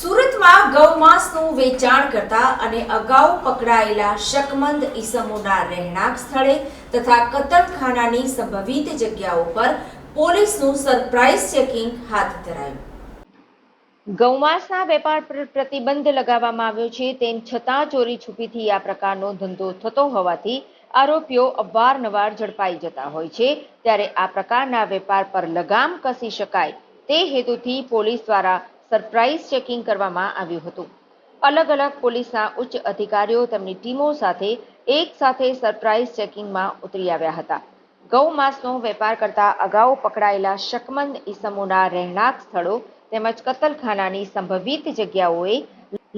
સુરતમાં ગૌમાંસનું વેચાણ કરતા અને અગાઉ પકડાયેલા શકમંદ ઈસમોના રહેણાંક સ્થળે તથા કતલખાનાની સંભવિત જગ્યાઓ પર પોલીસનું સરપ્રાઇઝ ચેકિંગ હાથ ધરાયું. ગૌમાંસના વેપાર પર પ્રતિબંધ લગાવવામાં આવ્યો છે, તેમ છતાં ચોરી છુપીથી આ પ્રકારનો ધંધો થતો હોવાથી આરોપીઓ અવારનવાર ઝડપાઈ જતા હોય છે. ત્યારે આ પ્રકારના વેપાર પર લગામ કસી શકાય તે હેતુથી પોલીસ દ્વારા સરપ્રાઇઝ ચેકિંગ કરવામાં આવ્યું હતું. અલગ અલગ પોલીસના ઉચ્ચ અધિકારીઓ તેમની ટીમો સાથે એક સાથે સરપ્રાઇઝ ચેકિંગમાં ઉતરી આવ્યા હતા. ગૌમાંસનો વેપાર કરતા અગાઉ પકડાયેલા શકમંદ ઈસમોના રહેણાંક સ્થળો તેમજ કતલખાનાની સંભવિત જગ્યાઓએ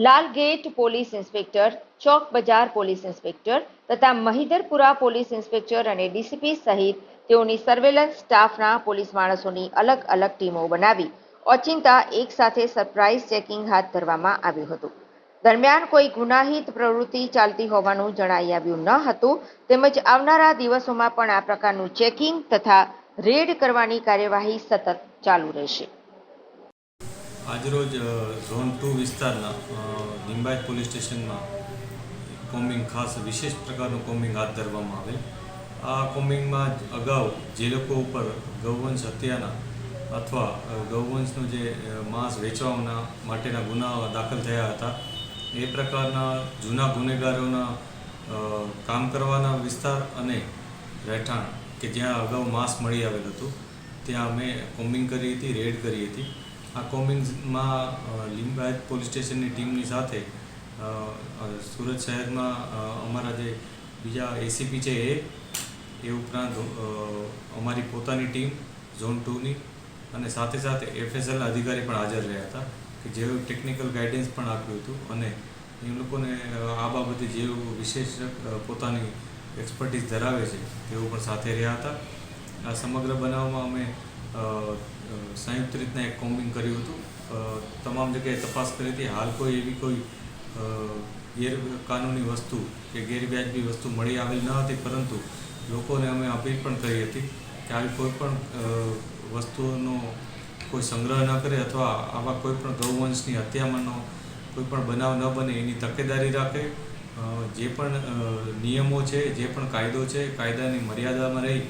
લાલગેટ પોલીસ ઇન્સ્પેક્ટર, ચોક બજાર પોલીસ ઇન્સ્પેક્ટર તથા મહિધરપુરા પોલીસ ઇન્સ્પેક્ટર અને ડીસીપી સહિત તેઓની સર્વેલન્સ સ્ટાફના પોલીસ માણસોની અલગ અલગ ટીમો બનાવી ઓચિંતા એક સાથે સરપ્રાઇઝ ચેકિંગ હાથ ધરવામાં આવ્યું હતું. દરમિયાન કોઈ ગુનાહિત પ્રવૃત્તિ ચાલતી હોવાનું જણાઈ આવ્યું ન હતું. તેમજ આવનારા દિવસોમાં પણ આ પ્રકારનું ચેકિંગ તથા રેડ કરવાની કાર્યવાહી સતત ચાલુ રહેશે. આજરોજ ઝોન 2 વિસ્તારના લિંબાયત પોલીસ સ્ટેશનમાં કોમ્બિંગ ખાસ વિશેષ પ્રકારનું કોમ્બિંગ હાથ ધરવામાં આવેલ. આ કોમ્બિંગમાં અગાઉ જે લોકો ઉપર ગૌવંશ હત્યાના અથવા ગૌવંશનું જે માંસ વેચવાના માટેના ગુનાઓ દાખલ થયા હતા એ પ્રકારના જૂના ગુનેગારોના કામ કરવાના વિસ્તાર અને રહેઠાણ કે જ્યાં અગાઉ માંસ મળી આવેલ હતું ત્યાં અમે કોમ્બિંગ કરી હતી, રેડ કરી હતી. આ કોમ્બિંગમાં લિંબાયત પોલીસ સ્ટેશનની ટીમની સાથે સુરત શહેરમાં અમારા જે બીજા એસીપી છે એ ઉપરાંત અમારી પોતાની ટીમ ઝોન 2ની અને સાથે સાથે એફએસએલના અધિકારી પણ હાજર રહ્યા હતા કે જેઓ ટેકનિકલ ગાઈડન્સ પણ આપ્યું હતું અને એ લોકોને આ બાબતે જેઓ વિશેષ પોતાની એક્સપર્ટીઝ ધરાવે છે તેઓ પણ સાથે રહ્યા હતા. આ સમગ્ર બનાવમાં અમે સંયુક્ત રીતના એક કોમ્બિંગ કર્યું હતું. તમામ જગ્યાએ તપાસ કરી હતી. હાલ કોઈ એવી કોઈ ગેરકાનૂની વસ્તુ કે ગેરવ્યાજબી વસ્તુ મળી આવેલ ન હતી, પરંતુ લોકોને અમે અપીલ પણ કરી હતી કે આવી કોઈ પણ વસ્તુઓનો કોઈ સંગ્રહ ન કરે અથવા આવા કોઈ પણ ગૌવંશની હત્યામાંનો કોઈ પણ બનાવ ન બને એની તકેદારી રાખે. જે પણ નિયમો છે, જે પણ કાયદો છે, કાયદાની મર્યાદામાં રહી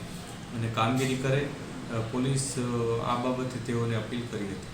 અને કામગીરી કરે. પોલીસ આ બાબતે તેઓને અપીલ કરી હતી.